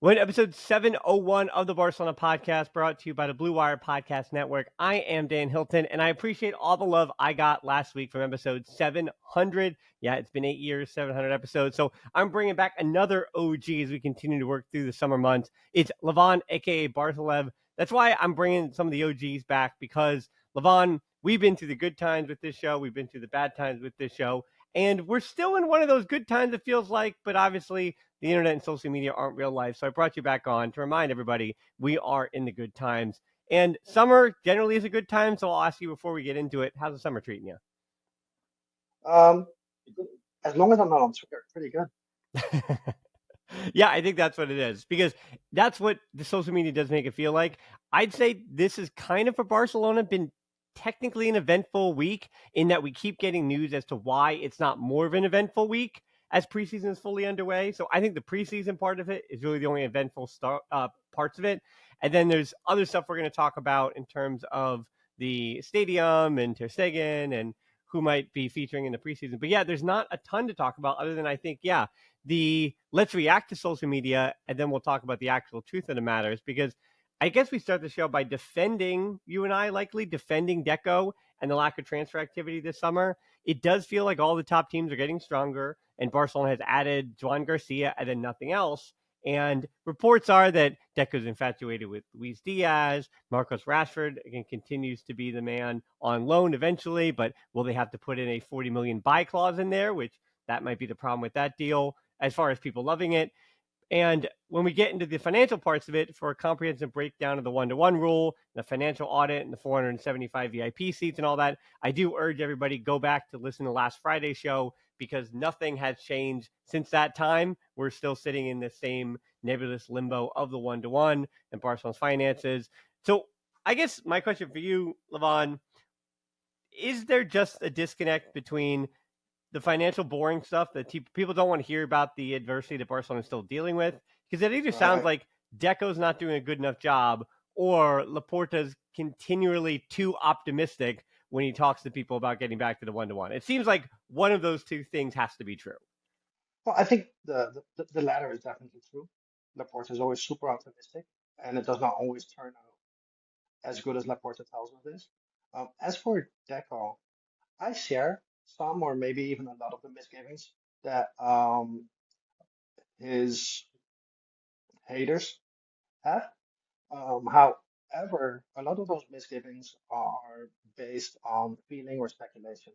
When episode 701 of the Barcelona podcast brought to you by the Blue Wire Podcast Network. I am Dan Hilton, and I appreciate all the love I got last week from episode 700. Yeah, it's been 8 years, 700 episodes. So I'm bringing back another OG as we continue to work through the summer months. It's Levon, aka Barsalev. That's why I'm bringing some of the OGs back, because Levon, we've been through the good times with this show. We've been through the bad times with this show. And we're still in one of those good times, it feels like, but obviously the internet and social media aren't real life. So I brought you back on to remind everybody we are in the good times. And summer generally is a good time. So I'll ask you before we get into it, how's the summer treating you? Um, as long as I'm not on Twitter, pretty good. Yeah, I think that's what it is, because that's what the social media does make it feel like. I'd say this is kind of, for Barcelona, been technically an eventful week, in that we keep getting news as to why it's not more of an eventful week as preseason is fully underway. So I think the preseason part of it is really the only eventful parts of it. And then there's other stuff we're going to talk about in terms of the stadium and ter Stegen and who might be featuring in the preseason. But yeah, there's not a ton to talk about, other than, I think, yeah, the let's react to social media, and then we'll talk about the actual truth of the matters. Because I guess we start the show by defending, you and I likely defending Deco and the lack of transfer activity this summer. It does feel like all the top teams are getting stronger, and Barcelona has added Juan Garcia and then nothing else. And reports are that Deco's infatuated with Luis Diaz. Marcos Rashford, again, continues to be the man on loan eventually, but will they have to put in a 40 million buy clause in there, which that might be the problem with that deal as far as people loving it. And when we get into the financial parts of it, for a comprehensive breakdown of the one-to-one rule, the financial audit, and the 475 VIP seats and all that, I do urge everybody go back to listen to last Friday's show, because nothing has changed since that time. We're still sitting in the same nebulous limbo of the one-to-one and Barcelona's finances. So I guess my question for you, Levon, is there just a disconnect between the financial boring stuff that people don't want to hear about, the adversity that Barcelona is still dealing with? Because it either sounds I, like Deco's not doing a good enough job, or Laporta's continually too optimistic when he talks to people about getting back to the one-to-one. It seems like one of those two things has to be true. well, I think the latter is definitely true. Laporte is always super optimistic, and it does not always turn out as good as Laporte tells us this. As for Deco, I share some or maybe even a lot of the misgivings that his haters have. However, a lot of those misgivings are based on feeling or speculation.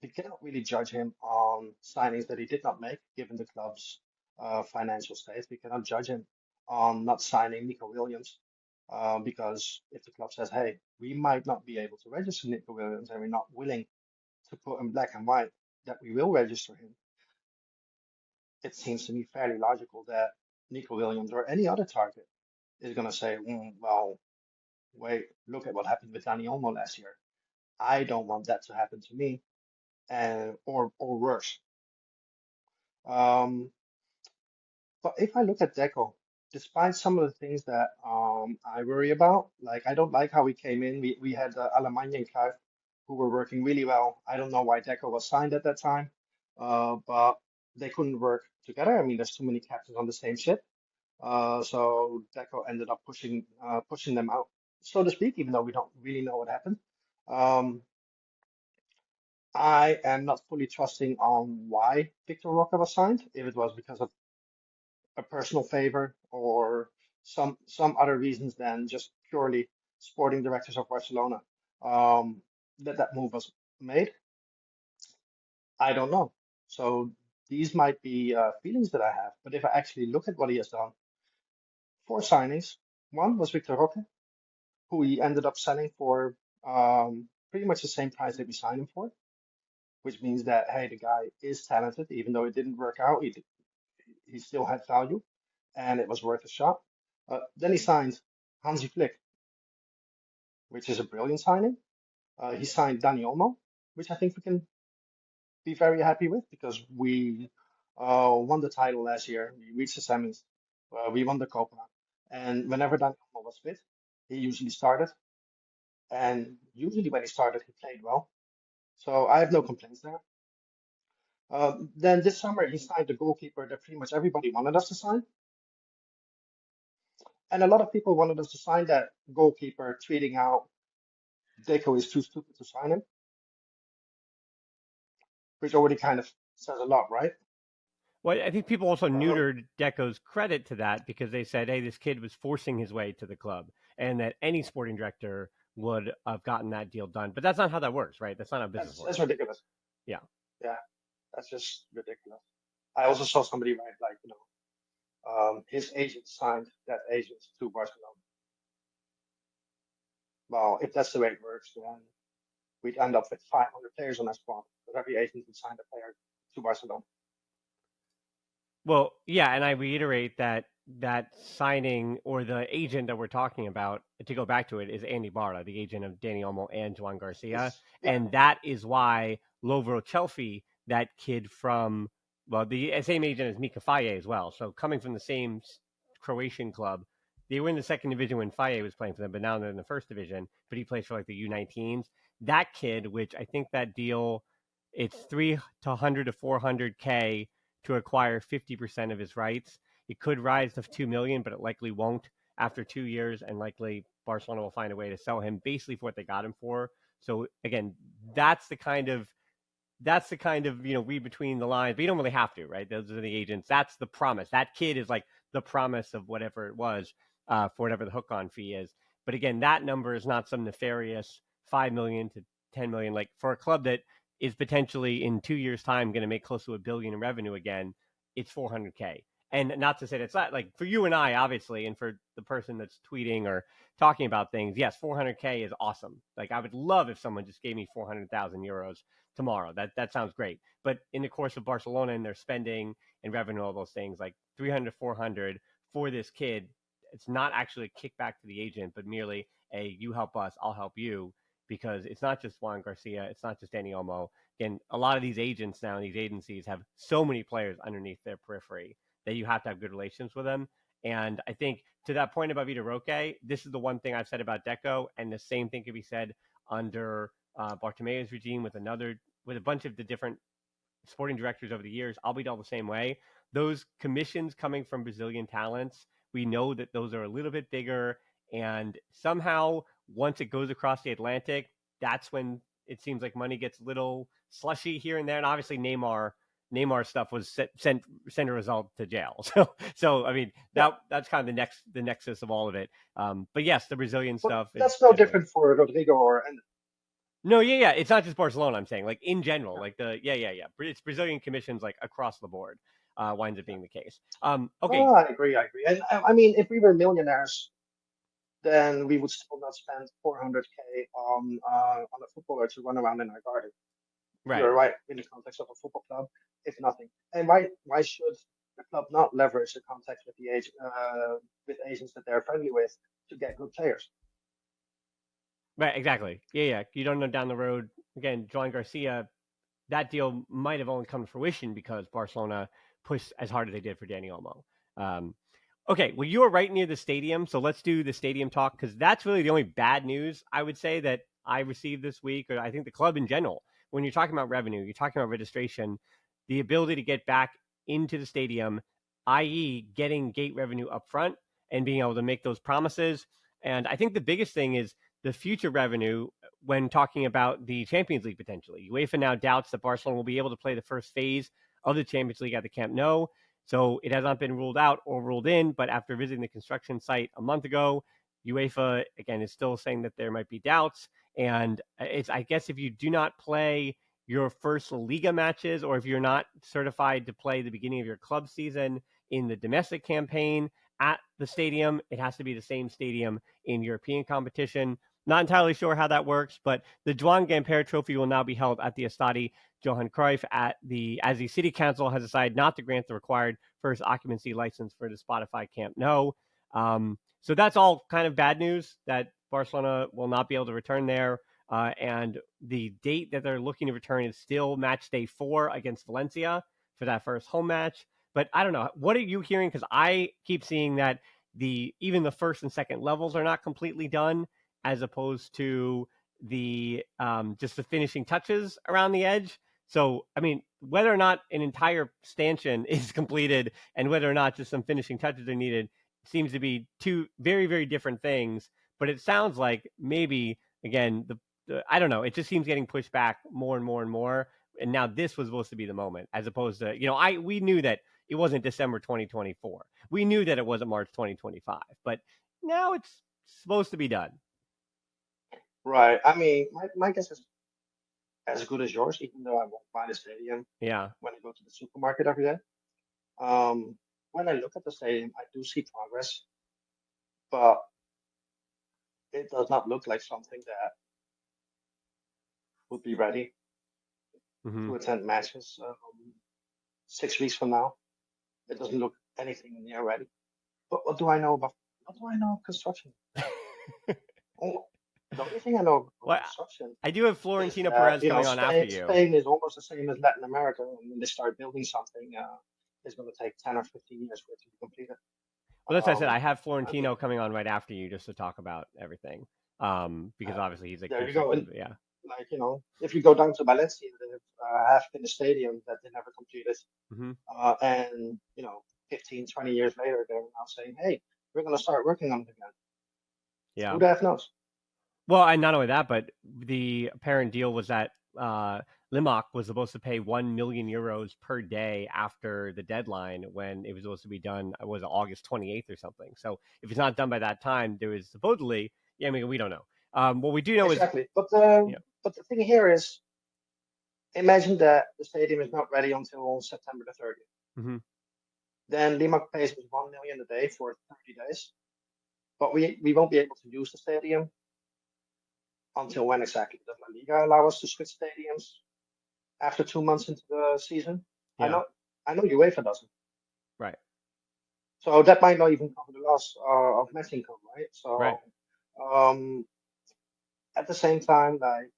We cannot really judge him on signings that he did not make, given the club's financial state. We cannot judge him on not signing Nico Williams, because if the club says, hey, we might not be able to register Nico Williams and we're not willing to put in black and white that we will register him, it seems to me fairly logical that Nico Williams or any other target is going to say, well, wait, look at what happened with Dani Olmo last year. I don't want that to happen to me, and or worse. Um, but if I look at Deco, despite some of the things that I worry about, like I don't like how we came in. We had Alemania and Clive who were working really well. I don't know why Deco was signed at that time, but they couldn't work together. I mean, there's too many captains on the same ship. So Deco ended up pushing them out, so to speak, even though we don't really know what happened. Um, I am not fully trusting on why Victor Roca was signed, if it was because of a personal favor or some other reasons than just purely sporting directors of Barcelona, um, that move was made. I don't know. So these might be feelings that I have. But if I actually look at what he has done, four signings. One was Victor Roque, who he ended up selling for pretty much the same price that we signed him for, which means that hey, the guy is talented, even though it didn't work out. He still had value, and it was worth a shot. Then he signed Hansi Flick, which is a brilliant signing. He signed Dani Olmo, which I think we can be very happy with because we won the title last year. We reached the semis. We won the Copa. And whenever Dani Olmo was fit, he usually started. And usually when he started, he played well. So I have no complaints there. Then this summer, he signed the goalkeeper that pretty much everybody wanted us to sign. And a lot of people wanted us to sign that goalkeeper, tweeting out Deco is too stupid to sign him, which already kind of says a lot, right? Well, I think people also Um, neutered Deco's credit to that because they said, hey, this kid was forcing his way to the club and that any sporting director would have gotten that deal done. But that's not how that works, right? That's not how business that's works. ridiculous. Yeah. Yeah, that's just ridiculous. I also saw somebody write like, his agent signed that agent to Barcelona. Well, if that's the way it works, then we'd end up with 500 players on our squad because every agent would sign a player to Barcelona. Well, yeah, and I reiterate that that signing or the agent that we're talking about, to go back to it, is Andy Barra, the agent of Danny Olmo and Juan Garcia. Yes, yeah, And that is why Lovro Chelsea, that kid from, well, the same agent as Mika Faye as well. So coming from the same Croatian club, they were in the second division when Faye was playing for them, but now they're in the first division, but he plays for like the U19s. That kid, which I think that deal, it's 300 to 400K to acquire 50% of his rights. It could rise to 2 million, but it likely won't after 2 years, and likely Barcelona will find a way to sell him basically for what they got him for. So again, that's the kind of read between the lines, but you don't really have to, right? Those are the agents. That's the promise. That kid is like the promise of whatever it was, for whatever the hook on fee is. But again, that number is not some nefarious 5 million to 10 million. Like for a club that is potentially in 2 years' time going to make close to a billion in revenue again, it's 400K. And not to say that's not like for you and I, obviously, and for the person that's tweeting or talking about things, yes, 400K is awesome. Like I would love if someone just gave me 400,000 euros tomorrow. That sounds great. But in the course of Barcelona and their spending and revenue, all those things, like 300, 400 for this kid, it's not actually a kickback to the agent, but merely a you help us, I'll help you, because it's not just Juan Garcia, it's not just Danny Olmo. Again, a lot of these agents now, these agencies have so many players underneath their periphery that you have to have good relations with them. And I think to that point about Vitor Roque, this is the one thing I've said about Deco, and the same thing could be said under Bartomeu's regime with a bunch of the different sporting directors over the years. I'll be all the same way. Those commissions coming from Brazilian talents, we know that those are a little bit bigger, and somehow once it goes across the Atlantic, that's when it seems like money gets a little slushy here and there. And obviously Neymar stuff was sent a result to jail. So I mean yeah. that's kind of the nexus of all of it. But yes, the Brazilian But stuff is that's no everywhere. different for Rodrigo or and No, yeah. It's not just Barcelona. I'm saying, like in general, yeah, like yeah. It's Brazilian commissions, like across the board, winds up yeah. being the case. Oh, Okay, I agree, I agree. And I mean, if we were millionaires, then we would still not spend 400K on a footballer to run around in our garden. right. You're right in the context of a football club, if nothing. And why should the club not leverage the contacts with the with agents that they're friendly with to get good players? Right, exactly. Yeah. You don't know down the road. Again, Joan Garcia, that deal might have only come to fruition because Barcelona pushed as hard as they did for Danny Olmo. Um, okay, well, you are right near the stadium, so let's do the stadium talk because that's really the only bad news I would say that I received this week, or I think the club in general. When you're talking about revenue, you're talking about registration, the ability to get back into the stadium, i.e., getting gate revenue up front and being able to make those promises. And I think the biggest thing is the future revenue when talking about the Champions League potentially. UEFA now doubts that Barcelona will be able to play the first phase of the Champions League at the Camp Nou. So it has not been ruled out or ruled in, but after visiting the construction site a month ago, UEFA again is still saying that there might be doubts. And it's, I guess, if you do not play your first Liga matches, or if you're not certified to play the beginning of your club season in the domestic campaign at the stadium, it has to be the same stadium in European competition. Not entirely sure how that works, but the Joan Gamper Trophy will now be held at the Estadi Johan Cruyff as the city council has decided not to grant the required first occupancy license for the Spotify Camp Nou. So that's all kind of bad news that Barcelona will not be able to return there. And the date that they're looking to return is still match day 4 against Valencia for that first home match. But I don't know. What are you hearing? Because I keep seeing that even the first and second levels are not completely done, as opposed to the just the finishing touches around the edge. So, I mean, whether or not an entire stanchion is completed and whether or not just some finishing touches are needed, seems to be two very, very different things. But it sounds like maybe, again, I don't know, it just seems getting pushed back more and more and more. And now this was supposed to be the moment, as opposed to, we knew that it wasn't December 2024. We knew that it wasn't March 2025, but now it's supposed to be done. Right. I mean, my guess is as good as yours, even though I won't buy the stadium Yeah. when I go to the supermarket every day. When I look at the stadium, I do see progress, but it does not look like something that would be ready Hmm. to attend matches 6 weeks from now. It doesn't look anything near ready. But what do I know of construction? Oh, the only thing I know about Well, construction I do have is Florentino that, Perez coming on after you. Spain is almost the same as Latin America. And when they start building something, it's going to take 10 or 15 years for it to be completed. Well, that's what I said. I Um, have I mean, Florentino coming on right after you just to talk about everything. Because uh, obviously he's a there you go. construction. And Yeah. like, if you go down to Valencia, they have in the stadium that they never completed. Hmm. And, 15, 20 years later, they're now saying, hey, we're going to start working on it again. Who Yeah. the F knows? Well, and not only that, but the apparent deal was that Limac was supposed to pay 1 million euros per day after the deadline when it was supposed to be done. Was it August 28th or something? So if it's not done by that time, there is supposedly. Yeah, I mean, we don't know. What we do know is, Exactly. But yeah. but the thing here is, imagine that the stadium is not ready until September the 30th. Mm-hmm. Then Limac pays us 1 million a day for 30 days, but we won't be able to use the stadium until when exactly? Does La Liga allow us to switch stadiums after 2 months into the season? I Yeah. know I know UEFA doesn't. Right. So that might not even cover the loss of match income, right? Right. So um, at the same time, like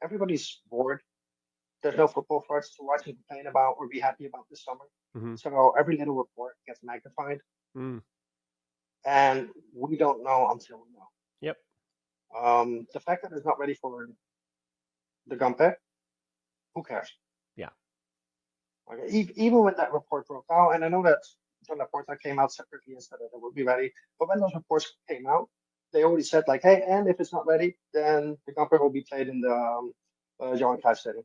everybody's bored. There's no football for us to watch and complain about or be happy about this summer. Mm-hmm. So every little report gets magnified, Mm. and we don't know until we know. Yep. The fact that it's not ready for the Gampe, who cares? Yeah. Okay, even when that report broke out, and I know that John Laporta came out separately and said that it would be ready, but when those reports came out, they already said like, hey, and if it's not ready, then the Gampe will be played in the Johan Cruyff Stadium.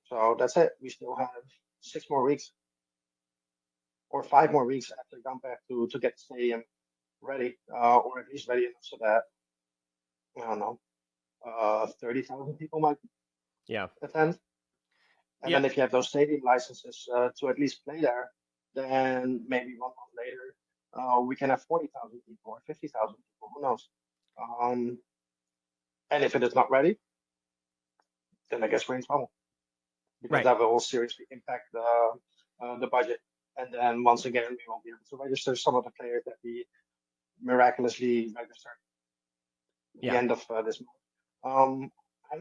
So that's it. We still have 6 more weeks or 5 more weeks after Gampe to get the stadium ready, or at least ready enough so that I don't know, 30,000 people might Yeah. attend. And Yeah. then if you have those stadium licenses to at least play there, then maybe 1 month later, we can have 40,000 people or 50,000 people. Who knows? Um, and if it is not ready, then I guess we're in trouble because Right. that will seriously impact the budget. And then once again, we won't be able to register some of the players that we miraculously registered at the Yeah. end of this month. I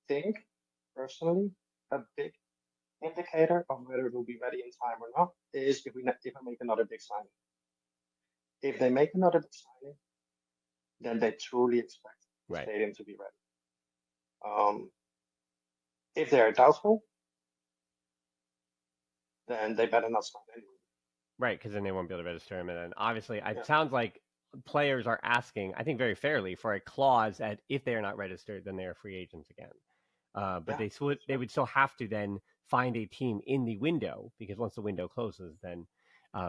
think personally, a big indicator of whether it will be ready in time or not is if I make another big signing. If they make another big signing, then they truly expect the Right. stadium to be ready. If they are doubtful, then they better not sign anyway. Right. Because then they won't be able to register him. And then obviously, it Yeah, sounds like players are asking, I think very fairly, for a clause that if they are not registered, then they are free agents again. But yeah, that's they right. would still have to then find a team in the window because once the window closes, then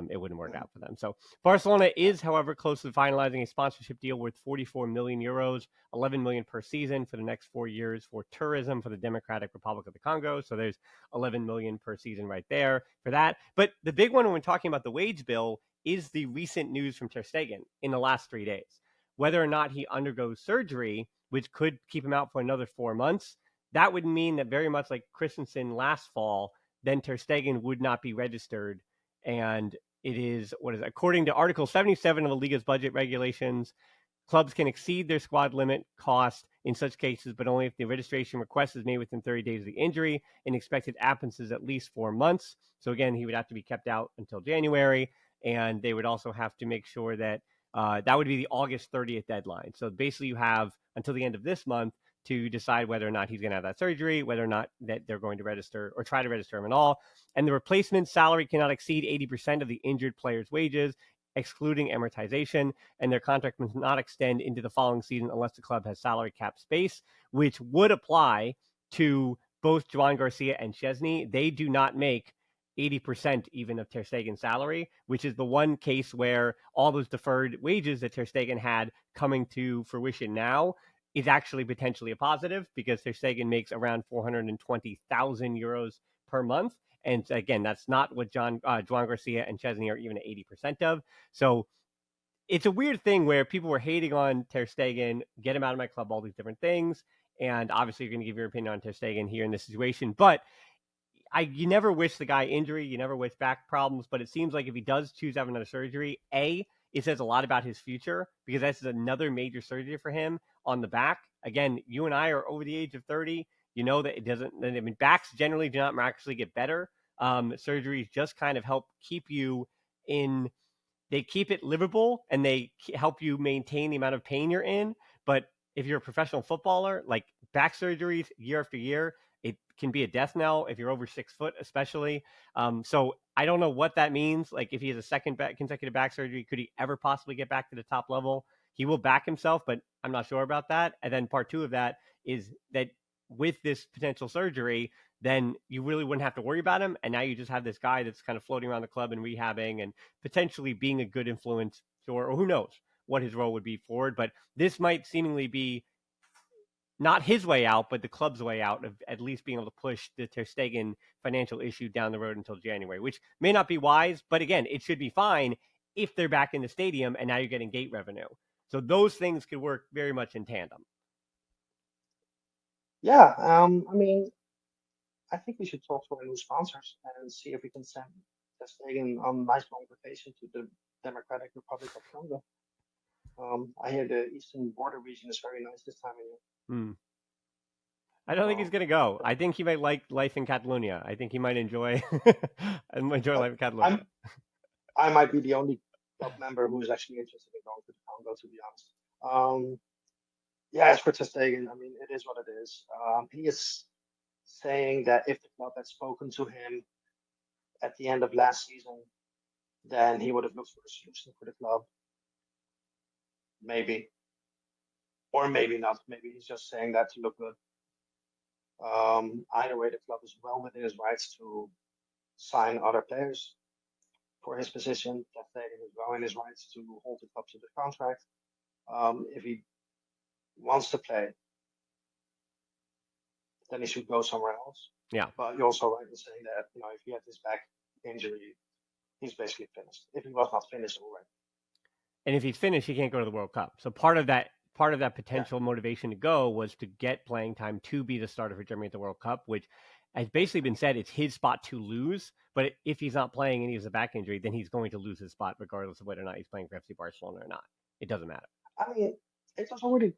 it wouldn't work Mhm. out for them. So Barcelona Yeah, is, however, close to finalizing a sponsorship deal worth 44 million euros, 11 million per season for the next 4 years for tourism for the Democratic Republic of the Congo. So there's 11 million per season right there for that. But the big one when we're talking about the wage bill is the recent news from ter Stegen in the last 3 days. Whether or not he undergoes surgery, which could keep him out for another 4 months, that would mean that very much like Christensen last fall, then ter Stegen would not be registered. And it is, what is it? According to Article 77 of the Liga's budget regulations, clubs can exceed their squad limit cost in such cases, but only if the registration request is made within 30 days of the injury and expected absence is at least 4 months. So again, he would have to be kept out until January, and they would also have to make sure that that would be the August 30th deadline. So basically, you have until the end of this month to decide whether or not he's going to have that surgery, whether or not that they're going to register or try to register him at all. And the replacement salary cannot exceed 80% of the injured player's wages, excluding amortization, and their contract must not extend into the following season unless the club has salary cap space, which would apply to both Juan Garcia and Szczesny. They do not make 80% even of ter Stegen's salary, which is the one case where all those deferred wages that ter Stegen had coming to fruition now is actually potentially a positive, because ter Stegen makes around 420,000 euros per month. And again, that's not what Juan Garcia and Szczesny are even at 80% of. So it's a weird thing where people were hating on ter Stegen, get him out of my club, all these different things. And obviously, you're going to give your opinion on ter Stegen here in this situation. But you never wish the guy injury, you never wish back problems, but it seems like if he does choose to have another surgery, it says a lot about his future, because that's another major surgery for him on the back. Again, you and I are over the age of 30. You know that it doesn't, I mean, backs generally do not miraculously get better. Surgeries just kind of help keep you in, they keep it livable and they help you maintain the amount of pain you're in. But if you're a professional footballer, like back surgeries year after year, it can be a death knell if you're over 6 foot, especially. So I don't know what that means. Like if he has a second consecutive back surgery, could he ever possibly get back to the top level? He will back himself, but I'm not sure about that. And then part two of that is that with this potential surgery, then you really wouldn't have to worry about him. And now you just have this guy that's kind of floating around the club and rehabbing and potentially being a good influence, or who knows what his role would be forward. But this might seemingly be not his way out, but the club's way out of at least being able to push the ter Stegen financial issue down the road until January, which may not be wise, but again, it should be fine if they're back in the stadium and now you're getting gate revenue. So those things could work very much in tandem. Yeah, I mean, I think we should talk to our new sponsors and see if we can send ter Stegen on a nice long vacation to the Democratic Republic of Congo. I hear the eastern border region is very nice this time of year. Hmm. I don't think he's So going to go. I think he might like life in Catalonia. I think he might enjoy enjoy uh, life in Catalonia. I'm I might be the only club member who is actually interested in going to the Congo, to be honest. Yeah, as for ter Stegen, I mean, it is what it is. He is saying that if the club had spoken to him at the end of last season, then he would have looked for a solution for the club. Maybe, or maybe not. Maybe he's just saying that to look good. Either way, the club is well within his rights to sign other players for his position. Ter Stegen is well in his rights to hold the club to the contract. If he wants to play, then he should go somewhere else. Yeah. But you're also right in saying that, if he had this back injury, he's basically finished. If he was not finished already. And if he's finished, he can't go to the World Cup. So part of that potential motivation to go was to get playing time to be the starter for Germany at the World Cup, which has basically been said it's his spot to lose. But if he's not playing and he has a back injury, then he's going to lose his spot regardless of whether or not he's playing for FC Barcelona or not. It doesn't matter. I mean, it was already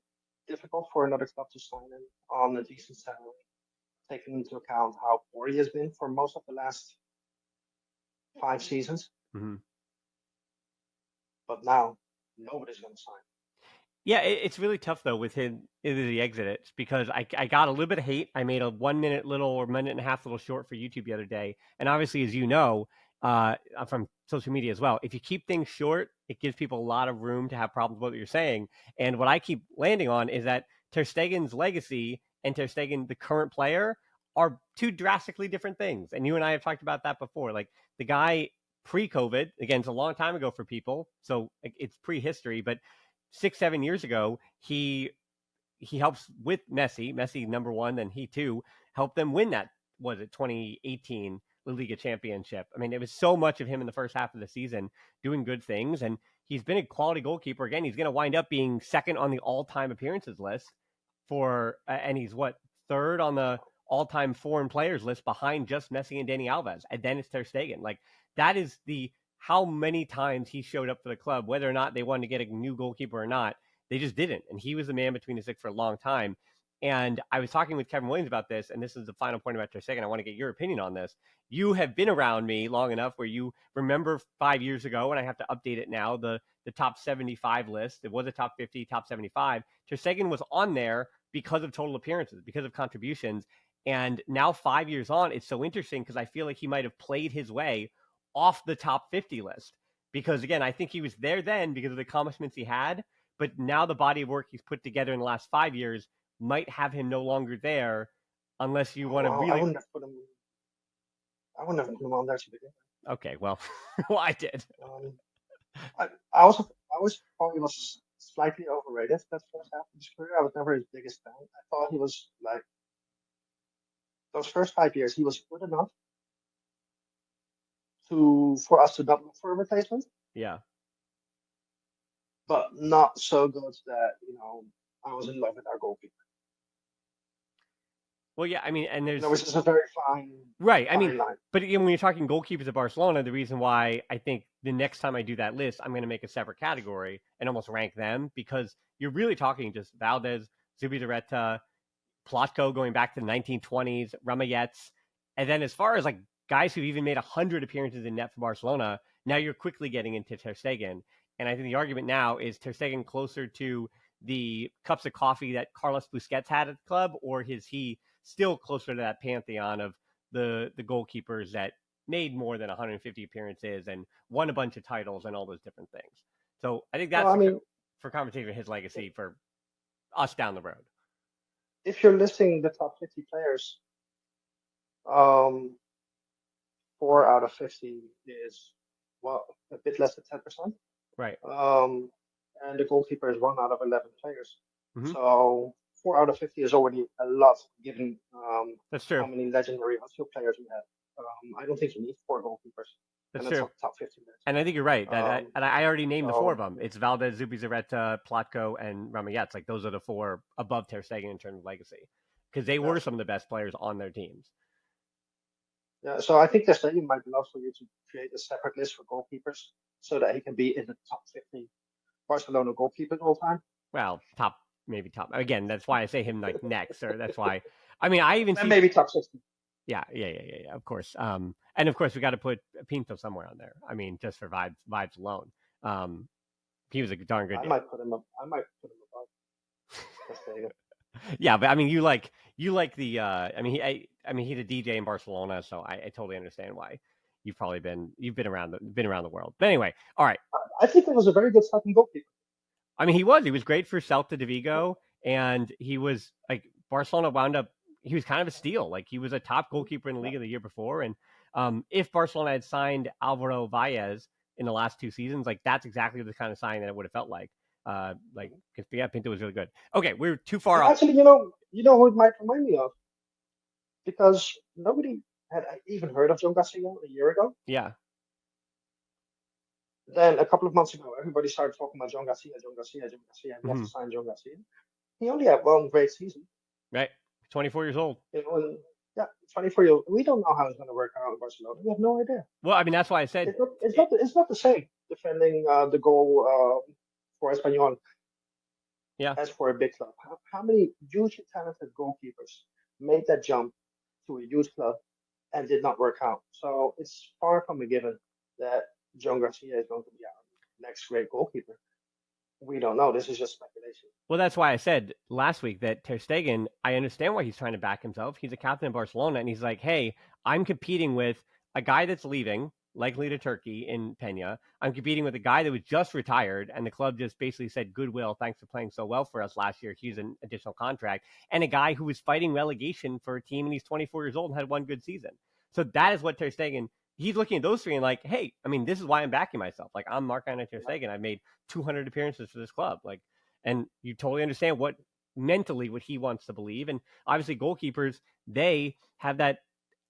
difficult for another club to sign him on a decent salary, taking into account how poor he has been for most of the last 5 seasons. Mm-hmm. But now, nobody's going to sign. Yeah, it's really tough though with him as he exited, because I got a little bit of hate. I made a 1 minute little or minute and a half little short for YouTube the other day, and obviously, as you know, from social media as well, if you keep things short, it gives people a lot of room to have problems with what you're saying. And what I keep landing on is that ter Stegen's legacy and ter Stegen, the current player, are two drastically different things. And you and I have talked about that before. Like the guy pre-COVID, again, it's a long time ago for people, so it's prehistory, but 6-7 years ago, he helps with Messi number one, then he too helped them win that, was it 2018 La Liga championship. I mean, it was so much of him in the first half of the season doing good things, and he's been a quality goalkeeper. Again, he's going to wind up being second on the all-time appearances list and he's third on the all-time foreign players list behind just Messi and Dani Alves, and then it's ter Stegen. Like that is how many times he showed up for the club, whether or not they wanted to get a new goalkeeper or not, they just didn't. And he was the man between the sticks for a long time. And I was talking with Kevin Williams about this, and this is the final point about ter Stegen. I want to get your opinion on this. You have been around me long enough where you remember 5 years ago, and I have to update it now, the top 75 list. It was a top 50, top 75. Ter Stegen was on there because of total appearances, because of contributions. And now 5 years on, it's so interesting because I feel like he might have played his way off the top 50 list. Because again, I think he was there then because of the accomplishments he had. But now the body of work he's put together in the last 5 years might have him no longer there unless you want to Well, I really. wouldn't have put him. I wouldn't have put him on there to begin Okay, well, well, I did. with. I always thought he was slightly overrated that first half of his career. I was never his biggest fan. I thought he was like those first 5 years, he was good enough for us to not look for a replacement, Yeah. but not so good that I was in love with our goalkeeper. Well, yeah, I mean, and there's Which is a very right. I mean, fine line. but again, when you're talking goalkeepers at Barcelona, the reason why I think the next time I do that list, I'm going to make a separate category and almost rank them because you're really talking just Valdez, Zubizarreta, Plotko going back to the 1920s, Ramayets, and then as far as like guys who've even made 100 appearances in net for Barcelona, now you're quickly getting into ter Stegen. And I think the argument now is ter Stegen closer to the cups of coffee that Carlos Busquets had at the club, or is he still closer to that pantheon of the goalkeepers that made more than 150 appearances and won a bunch of titles and all those different things? So I think that's for conversation his legacy for us down the road. If you're listing the top 50 players, 4 out of 50 is a bit less than 10%. Right. And the goalkeeper is 1 out of 11 players. Mm-hmm. So 4 out of 50 is already a lot given That's true. how many legendary outfield players we have. I don't think you need 4 goalkeepers. That's true. Top 50 players. And I think you're right. And I already named the 4 of them. It's Valdez, Zubizarreta, Plotko, and Ramayets. Like those are the 4 above ter Stegen in terms of legacy because they were some of the best players on their teams. Yeah, so I think ter Stegen might love for you to create a separate list for goalkeepers so that he can be in the top 50 Barcelona goalkeepers all time. Well, maybe top. Again, that's why I say him like next, or that's why. I mean, I even see maybe top 60. Yeah, of course. And of course, we got to put Pinto somewhere on there. I mean, just for vibes alone. He was a darn good. I might put him above. Yeah, but I mean, you like the. I mean, he's a DJ in Barcelona, so I totally understand why you've been around the world. But anyway, all right. I think it was a very good second goalkeeper. I mean, he was great for Celta de Vigo, and he was like Barcelona wound up. He was kind of a steal. Like he was a top goalkeeper in the league of the year before, and if Barcelona had signed Alvaro Valles in the last 2 seasons, like that's exactly the kind of sign that it would have felt like. Yeah, Pinto was really good. Okay, we're too far off. Actually, you know who it might remind me of, because nobody had even heard of John Garcia a year ago. Yeah. Then a couple of months ago, everybody started talking about John Garcia. We have to sign John Garcia. He only had one great season. Right, 24 years old. 24 years old. We don't know how it's going to work out in Barcelona. We have no idea. Well, I mean, that's why I said it's not the same defending the goal for Espanyol. Yeah. As for a big club, how many hugely talented goalkeepers made that jump to a youth club and did not work out? So it's far from a given that John Garcia is going to be our next great goalkeeper. We don't know. This is just speculation. Well, that's why I said last week that ter Stegen, I understand why he's trying to back himself. He's a captain of Barcelona, and he's like, hey, I'm competing with a guy that's leaving, likely to Turkey in Peña. I'm competing with a guy that was just retired, and the club just basically said, goodwill, thanks for playing so well for us last year. Here's an additional contract. And a guy who was fighting relegation for a team, and he's 24 years old and had one good season. So that is what ter Stegen, he's looking at those 3 and like, hey, I mean, this is why I'm backing myself. Like, I'm Marc-Andre ter Stegen. I've made 200 appearances for this club. Like, and you totally understand what he wants to believe. And obviously goalkeepers, they have that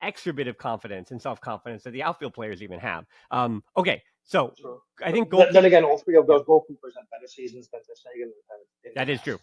extra bit of confidence and self-confidence that the outfield players even have. Okay, so True. I think then again, all 3 of those goalkeepers had better seasons than ter Stegen. That is true.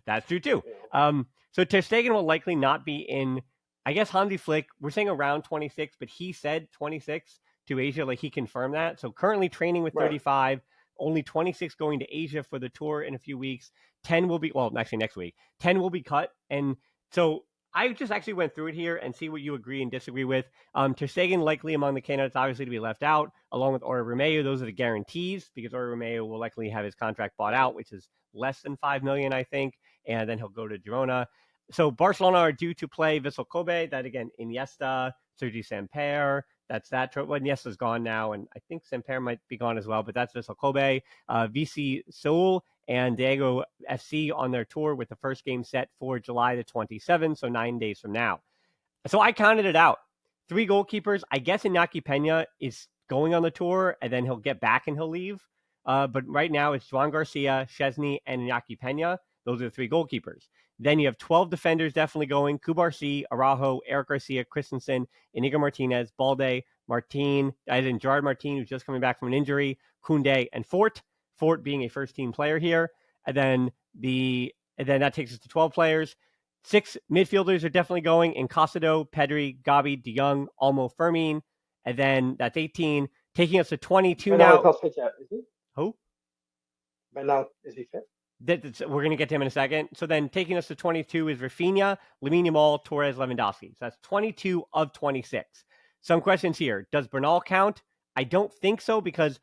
That's true too. So ter Stegen will likely not be in. I guess Hansi Flick, we're saying around 26, but he said 26 to Asia, like he confirmed that. So currently training with 35, only 26 going to Asia for the tour in a few weeks. 10 will be, well, actually next week. 10 will be cut. And so I just actually went through it here and see what you agree and disagree with. Ter Stegen likely among the candidates, obviously, to be left out, along with Ori Romeu. Those are the guarantees because Ori Romeu will likely have his contract bought out, which is less than 5 million, I think, and then he'll go to Girona. So Barcelona are due to play Vissel Kobe. That again, Iniesta, Sergi Samper. That's that. Well, Iniesta's gone now, and I think Samper might be gone as well. But that's Vissel Kobe, VC Seoul, and Deco FC on their tour with the first game set for July the 27th, so 9 days from now. So I counted it out. 3 goalkeepers. I guess Iñaki Peña is going on the tour, and then he'll get back and he'll leave. But right now it's Joan Garcia, Szczesny, and Iñaki Peña. Those are the 3 goalkeepers. Then you have 12 defenders definitely going. Cubarsí, Araujo, Eric Garcia, Christensen, Inigo Martinez, Balde, Martin, as in Gerard Martin, who's just coming back from an injury, Koundé, and Fort. Fort being a first-team player here. And then that takes us to 12 players. 6 midfielders are definitely going in Casado, Pedri, Gabi, De Jong, Olmo, Fermin. And then that's 18. Taking us to 22 But now. now he's not fit yet, is he? Who? But now, is he fit? We're going to get to him in a second. So then taking us to 22 is Rafinha, Lamine Yamal, Torres, Lewandowski. So that's 22 of 26. Some questions here. Does Bernal count? I don't think so because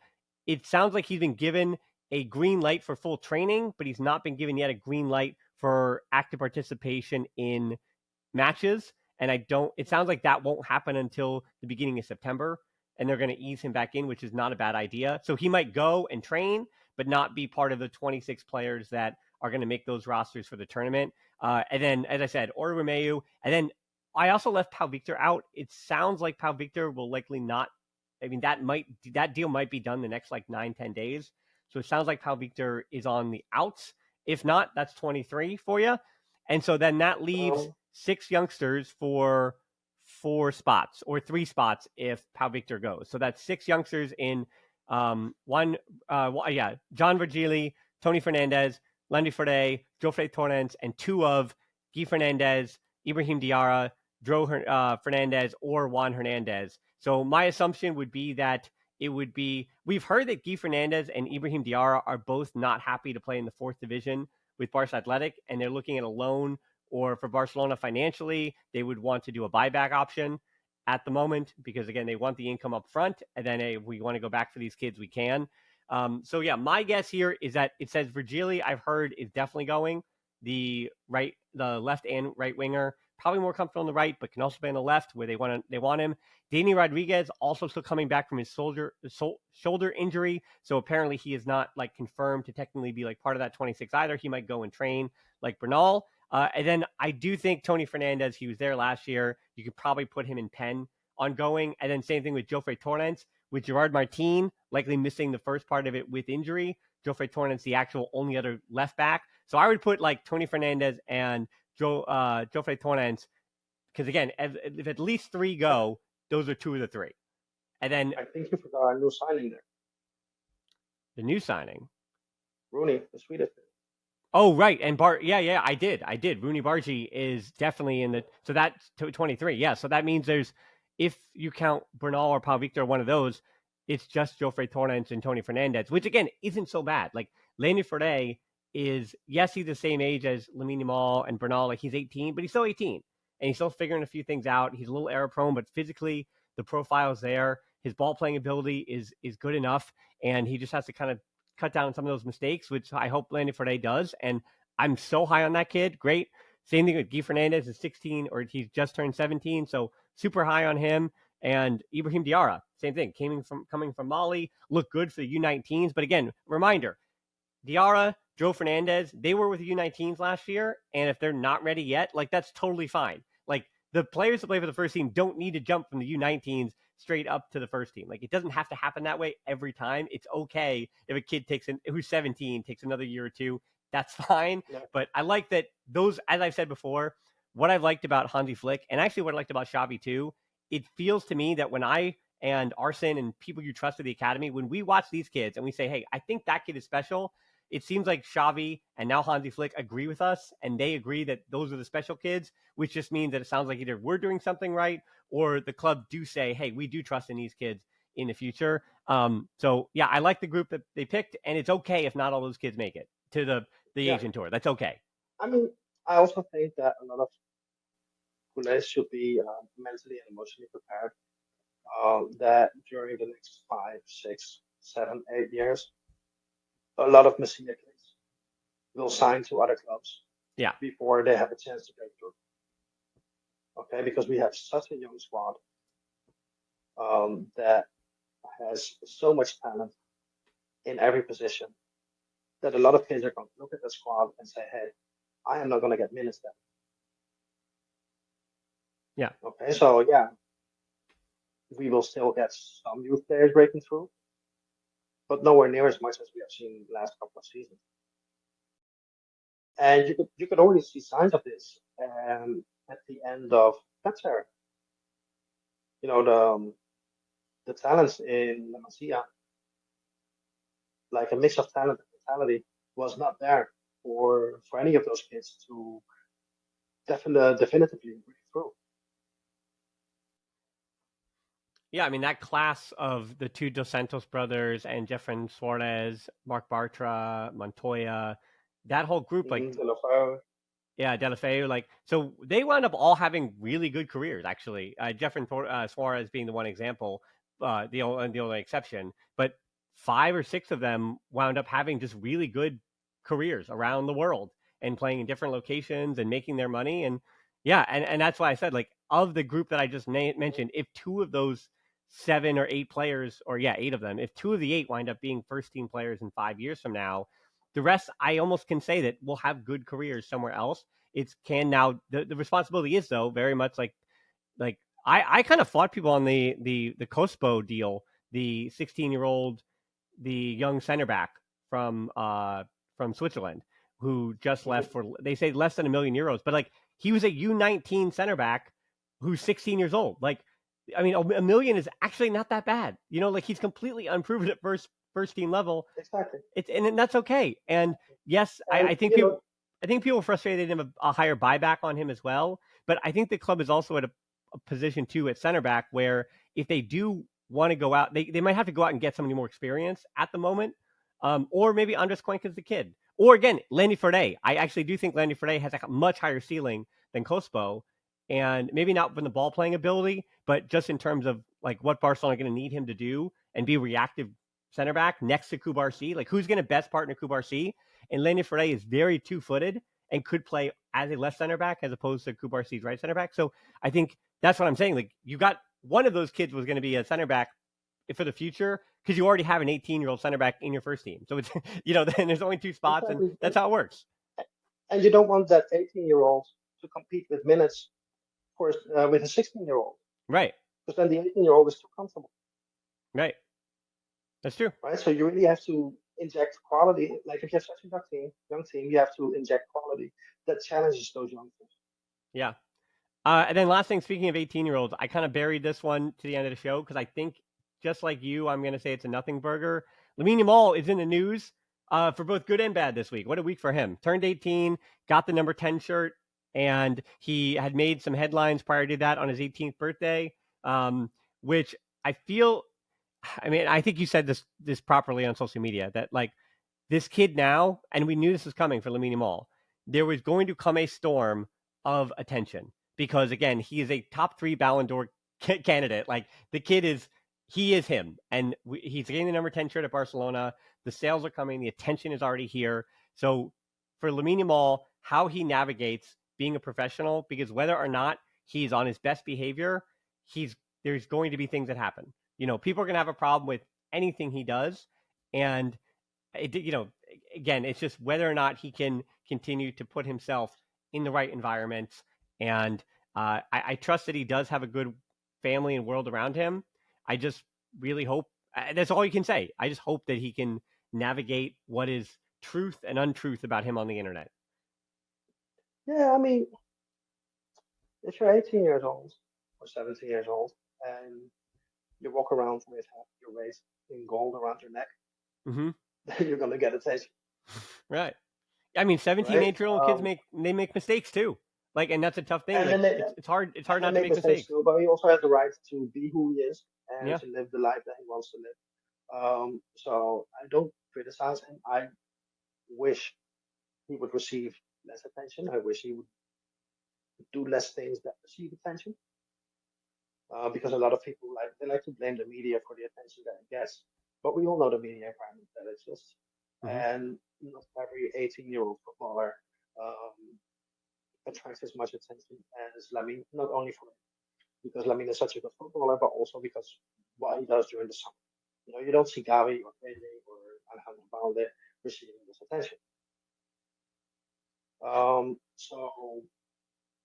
it sounds like he's been given a green light for full training, but he's not been given yet a green light for active participation in matches. And it sounds like that won't happen until the beginning of September. And they're going to ease him back in, which is not a bad idea. So he might go and train, but not be part of the 26 players that are going to make those rosters for the tournament. And then, as I said, Ori Romeu. And then I also left Pau Victor out. It sounds like Pau Victor will likely not. I mean, that deal might be done the next 9-10 days. So it sounds like Pau Victor is on the outs. If not, that's 23 for you. And so then that leaves 6 youngsters for 4 spots or 3 spots if Pau Victor goes. So that's 6 youngsters in John Virgili, Tony Fernandez, Landy Ferde, Jofre Torrens, and 2 of Guy Fernandez, Ibrahim Diarra, Dro Fernandez, or Juan Hernandez. So my assumption would be that it would be, we've heard that Guy Fernandez and Ibrahim Diarra are both not happy to play in the 4th division with Barça Athletic, and they're looking at a loan, or for Barcelona financially, they would want to do a buyback option at the moment because, again, they want the income up front, and then if we want to go back for these kids, we can. So, yeah, my guess here is that it says Virgili, I've heard, is definitely going. The left and right winger, probably more comfortable on the right, but can also play on the left where they want him. Danny Rodriguez also still coming back from his shoulder injury, so apparently he is not confirmed to technically be part of that 26 either. He might go and train like Bernal. And then I do think Tony Fernandez, he was there last year. You could probably put him in pen on going. And then same thing with Jofre Torrens, with Gerard Martin likely missing the first part of it with injury. Jofre Torrens, the actual only other left back. So I would put Tony Fernandez and Jofre Torrens, because again, if at least 3 go, those are 2 of the 3. And then I think you forgot a new signing there. The new signing? Rooney, the Swedish. Oh, right. And I did. Rooney Bargi is definitely in the, so that's 23. Yeah. So that means if you count Bernal or Pau Victor, one of those, it's just Jofre Torrens and Tony Fernandez, which again, isn't so bad. Landy Ferde is, yes, he's the same age as Lamine Yamal and Bernal. He's 18, but he's still 18 and he's still figuring a few things out. He's a little error prone, but physically the profile's there. His ball playing ability is good enough. And he just has to kind of cut down some of those mistakes, which I hope Landy Ferde does. And I'm so high on that kid. Great. Same thing with Guy Fernandez is 16, or he's just turned 17. So super high on him. And Ibrahim Diarra, same thing, coming from Mali, looked good for the U19s. But again, reminder, Diarra, Joe Fernandez, they were with the U19s last year. And if they're not ready yet, that's totally fine. The players that play for the first team don't need to jump from the U19s straight up to the first team. It doesn't have to happen that way every time. It's okay if a kid who's 17 takes another year or 2. That's fine. Yeah. But I like that those, as I've said before, what I've liked about Hansi Flick, and actually what I liked about Xavi too, it feels to me that when I and Arsene and people you trust at the academy, when we watch these kids and we say, hey, I think that kid is special, it seems like Xavi and now Hansi Flick agree with us, and they agree that those are the special kids, which just means that it sounds like either we're doing something right or the club do say, hey, we do trust in these kids in the future. So yeah, I like the group that they picked, and it's okay if not all those kids make it to the Yeah, Asian tour. That's okay. I mean, I also think that a lot of players should be mentally and emotionally prepared. That during the next 5, 6, 7, 8 years, a lot of Messina kids will sign to other clubs Yeah. before they have a chance to break through. Okay, because we have such a young squad that has so much talent in every position that a lot of kids are going to look at the squad and say, "Hey, I am not going to get minutes then." Yeah. Okay, so yeah, we will still get some youth players breaking through, but nowhere near as much as we have seen the last couple of seasons. And you could already see signs of this at the end of Qatar. You know the talents in La Masia, like a mix of talent and mentality, was not there for any of those kids to definitively break through. Yeah, I mean that class of the two Dos Santos brothers and Jeffrey Suarez, Mark Bartra, Montoya, that whole group, like Mm-hmm. yeah, Delafeu, like so they wound up all having really good careers. Actually, Jeffrey Suarez being the one example, the only exception, but 5 or 6 of them wound up having just really good careers around the world and playing in different locations and making their money. And yeah, and that's why I said like of the group that I just mentioned, if 2 of those 7 or 8 players, or yeah, 8 of them, if 2 of the 8 wind up being first team players in 5 years from now, the rest, I almost can say that will have good careers somewhere else. It's can now the responsibility is though very much like I kind of fought people on the Cospo deal, the 16-year-old, the young center back from Switzerland who just left for they say less than €1 million, but like he was a U19 center back who's 16 years old. Like I mean, a million is actually not that bad. You know, like he's completely unproven at first team level. Exactly. It's and that's okay. And yes, And I think people are frustrated they didn't have a higher buyback on him as well. But I think the club is also at a position too at center back where if they do want to go out, they might have to go out and get somebody more experience at the moment. Or maybe Andres Cuenca's the kid. Or again, Landy Ferde. I actually do think Landy Ferde has like a much higher ceiling than Cospo. And maybe not from the ball playing ability, but just in terms of like what Barcelona are going to need him to do and be reactive center back next to Kubarsi. Like who's going to best partner Kubarsi? And Lenny Frey is very two-footed and could play as a left center back as opposed to Kubarsi's right center back. So I think that's what I'm saying. Like you got one of those kids was going to be a center back for the future because you already have an 18-year-old center back in your first team. So it's then there's only 2 spots and exactly, that's how it works. and you don't want that 18-year-old to compete with minutes for with a 16-year-old, Right. because then the 18-year-old is too comfortable, Right. That's true. right? So you really have to inject quality. Like if you have such a young team, you have to inject quality that challenges those youngsters. Yeah. And then last thing, speaking of 18-year-olds, I kind of buried this one to the end of the show because I think, just like you, I'm going to say it's a nothing burger. Lamine Yamal is in the news for both good and bad this week. What a week for him. Turned 18, got the number 10 shirt, and he had made some headlines prior to that on his 18th birthday, which I feel, I mean, I think you said this properly on social media, that like this kid now, and we knew this was coming for Lamine Yamal, there was going to come a storm of attention because again, he is a top 3 Ballon d'Or candidate. Like the kid is, he is him, and he's getting the number 10 shirt at Barcelona. The sales are coming, the attention is already here. So for Lamine Yamal, how he navigates being a professional, because whether or not he's on his best behavior, he's there's going to be things that happen. People are going to have a problem with anything he does, and again, it's just whether or not he can continue to put himself in the right environments. And I trust that he does have a good family and world around him. I just really hope that's all you can say. I just hope that he can navigate what is truth and untruth about him on the internet. Yeah, I mean, if you're 18 years old or 17 years old and you walk around with half your waist in gold around your neck, Mm-hmm. then you're gonna get attention, Right. I mean, 17, right? 18-year-old kids make mistakes too. Like, and that's a tough thing. And Like, then they it's hard and they not to make make mistakes mistakes. too, but he also has the right to be who he is and Yeah. to live the life that he wants to live. So I don't criticize him. I wish he would receive less attention. I wish he would do less things that receive attention. Because a lot of people like to blame the media for the attention that it gets. But we all know the media environment that exists, Hmm. and not every 18-year-old footballer um, attracts as much attention as Lamine. Not only for because Lamine is such a good footballer, but also because what he does during the summer. You don't see Gavi or Pedri or Alejandro Balde receiving this attention. So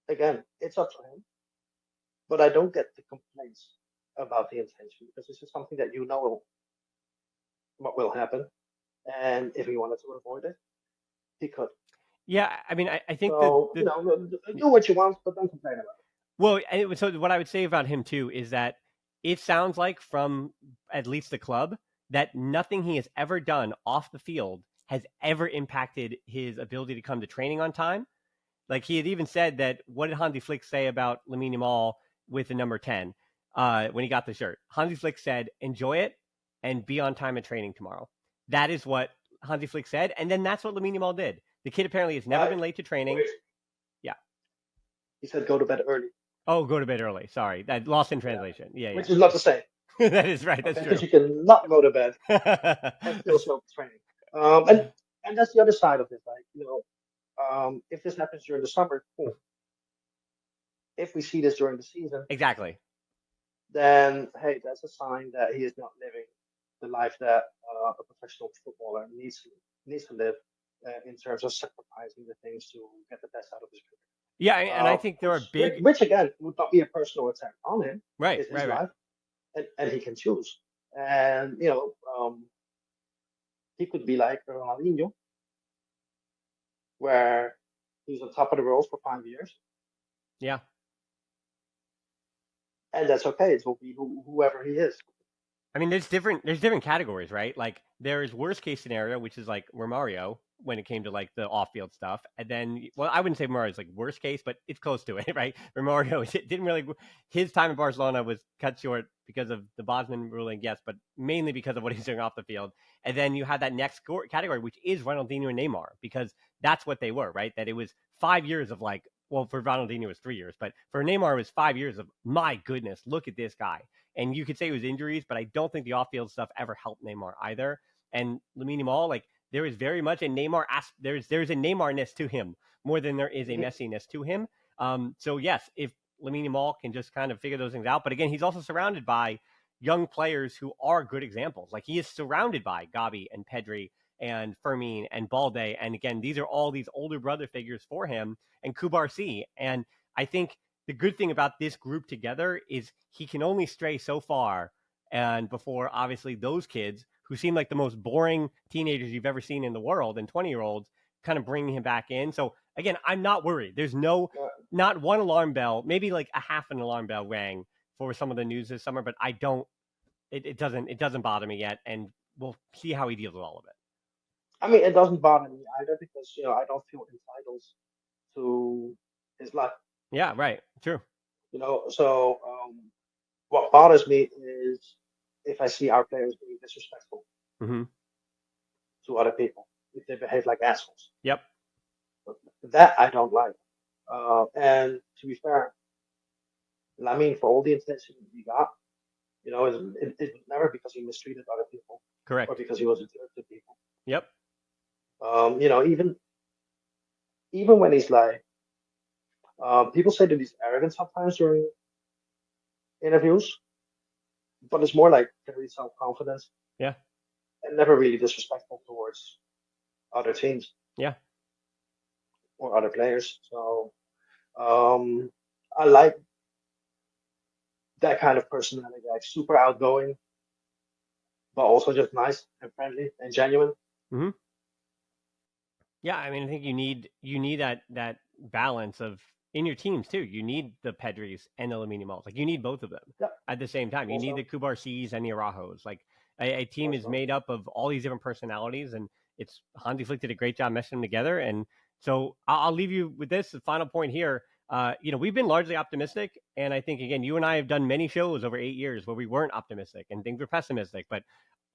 again, it's up to him, but I don't get the complaints about the intention because this is something that you know what will happen, and if he wanted to avoid it, he could. Yeah, I mean, I think that So the do what you want, but don't complain about well, so what I would say about him too is that it sounds like from at least the club that nothing he has ever done off the field has ever impacted his ability to come to training on time. Like he had even said that what did Hansi Flick say about Lamine Yamal with the number 10 when he got the shirt? Hansi Flick said, enjoy it and be on time at training tomorrow. That is what Hansi Flick said. And then that's what Lamine Yamal did. The kid apparently has it. never been late to training. Wait. Yeah. He said go to bed early. Oh, go to bed early. Sorry. That lost in Yeah, translation. Yeah, which is not the same. yeah. That is right. That's Okay, true. because you cannot go to bed and still show up to training. And that's the other side of it. Like if this happens during the summer, cool. If we see this during the season, Exactly. then hey, that's a sign that he is not living the life that a professional footballer needs to live in terms of sacrificing the things to get the best out of his Yeah, career. and I think there are big Which again would not be a personal attack on him. right, It's his right, right. life, and he can choose. And he could be like Ronaldinho, where he's on top of the world for 5 years, Yeah. and that's okay. It will be whoever he is. I mean, there's different categories, right? Like there is worst case scenario, which is like Romario when it came to like the off field stuff, and then well, I wouldn't say Romario is like worst case, but it's close to it, right? Romario didn't really his time in Barcelona was cut short because of the Bosman ruling, yes, but mainly because of what he's doing off the field. And then you have that next category, which is Ronaldinho and Neymar, because that's what they were, right? That it was 5 years of like, well, for Ronaldinho it was 3 years, but for Neymar it was 5 years of my goodness, look at this guy. And you could say it was injuries, but I don't think the off-field stuff ever helped Neymar either. And Lamine Yamal, like there is very much a Neymar. There's a Neymarness to him more than there is a Mhm. Messiness to him. So yes, if Lamine Yamal can just kind of figure those things out, but again, he's also surrounded by young players who are good examples. Like he is surrounded by Gabi and Pedri and Fermin and Balde, and again, these are all these older brother figures for him and Kubarsi. And I think the good thing about this group together is he can only stray so far. And before, obviously, those kids who seem like the most boring teenagers you've ever seen in the world and 20-year-olds kind of bringing him back in. So, again, I'm not worried. There's not one alarm bell, maybe like a half an alarm bell rang for some of the news this summer, but I don't, it doesn't bother me yet. And we'll see how he deals with all of it. I mean, it doesn't bother me either because I don't feel entitled to his life. Yeah, right. True. So what bothers me is if I see our players being disrespectful Hmm. to other people, if they behave like assholes. Yep. That I don't like. And to be fair, I mean, for all the attention he got, it was never because he mistreated other people or Correct. because he was a jerk to people. Yep. Even when he's like, people say that he's arrogant sometimes during interviews, but it's more like very self-confidence Yeah. and never really disrespectful towards other teams Yeah. or other players. So um, I like that kind of personality, like super outgoing, but also just nice and friendly and genuine. Hmm. Yeah, I mean, I think you need that balance of in your teams too. You need the Pedris and the Lamine Yamals. Like you need both of them Yeah, at the same time. You need the also, Kubarsis and the Arajos. Like a team is also. made up of all these different personalities, and it's Hansi Flick did a great job meshing them together. And so I'll leave you with this the final point here. We've been largely optimistic, and I think again, you and I have done many shows over 8 years where we weren't optimistic and things were pessimistic. But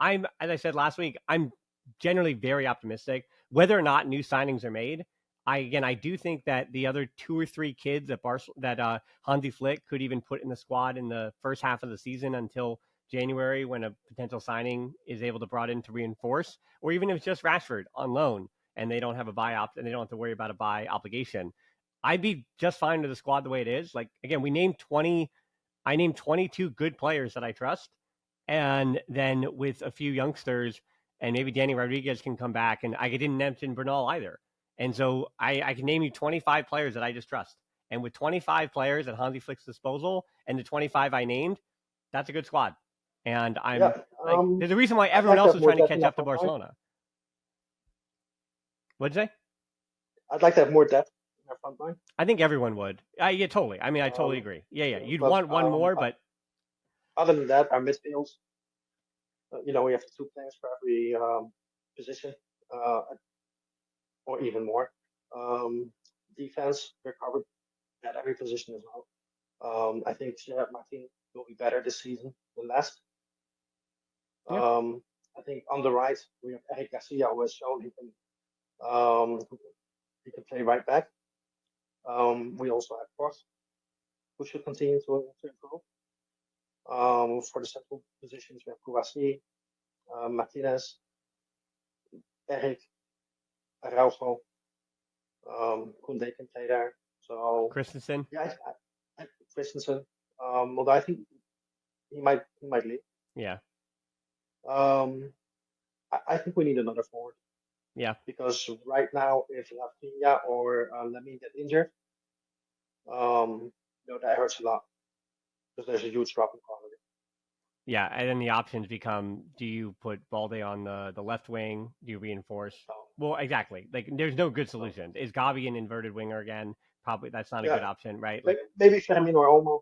as I said last week, I'm generally very optimistic. Whether or not new signings are made, I do think that the other 2 or 3 kids that Hansi Flick could even put in the squad in the first half of the season until January, when a potential signing is able to brought in to reinforce, or even if it's just Rashford on loan and they don't have a buy opt and they don't have to worry about a buy obligation, I'd be just fine with the squad the way it is. Like again, I named 22 good players that I trust, and then with a few youngsters, and maybe Danny Rodriguez can come back, and I didn't mention Bernal either. And so I can name you 25 players that I just trust. And with 25 players at Hansi Flick's disposal and the 25 I named, that's a good squad. And I'm Yeah, like, there's a reason why I'd everyone like to else have was more trying to depth in catch that up to front line. Barcelona. What'd you say? I'd like to have more depth in that front line. I think everyone would. Yeah, totally. I mean, I totally Um, agree. Yeah. You'd but want one more, but other than that, our midfield, we have 2 players for every position, uh, or even more. Um, Defense, we're covered at every position as well. I think Gerard Martin will be better this season than last. yeah, I think on the right we have Eric Garcia, who has shown um, he can play right back. We also have Cross, who should continue to improve. For the central positions, we have Kouassi, Martinez, Eric, Araujo, Koundé can play there. So Christensen. yeah, Christensen. Although I think he might leave. Yeah. I think we need another forward Yeah. because right now, if Rafinha or Lamine get injured, that hurts a lot because there's a huge drop in quality. Yeah, and then the options become: do you put Balde on the left wing? Do you reinforce? So, Well, exactly. Like, there's no good so solution. Is Gavi an inverted winger again? Probably that's not a yeah, good option, right? Like, maybe Fermin or Olmo.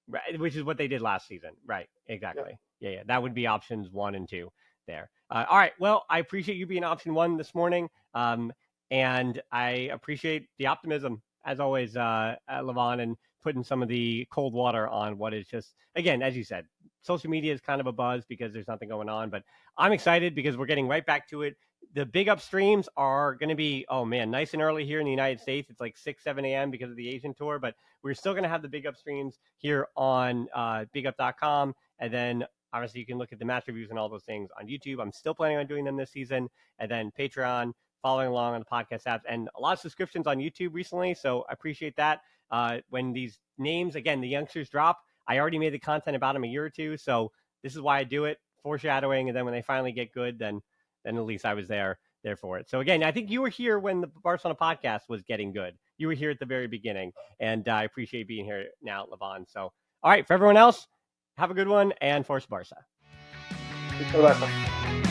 right, which is what they did last season, right? Yeah, Exactly. Yeah. That would be options 1 and 2 there. All right. Well, I appreciate you being option 1 this morning, and I appreciate the optimism as always, Levon, and putting some of the cold water on what is just, again, as you said, social media is kind of a buzz because there's nothing going on, but I'm excited because we're getting right back to it. The big up streams are going to be, oh man, nice and early here in the United States. It's like 6, 7 a.m. because of the Asian tour, but we're still going to have the big up streams here on bigup.com. And then obviously you can look at the match reviews and all those things on YouTube. I'm still planning on doing them this season. And then Patreon, following along on the podcast apps, and a lot of subscriptions on YouTube recently. So I appreciate that. When these names, again, the youngsters drop, I already made the content about them a year or two. So this is why I do it, foreshadowing. And then when they finally get good, then at least I was there for it. So again, I think you were here when the Barcelona podcast was getting good. You were here at the very beginning, and I appreciate being here now, Levon. So, all right, for everyone else, have a good one, and Force Barca. Peace,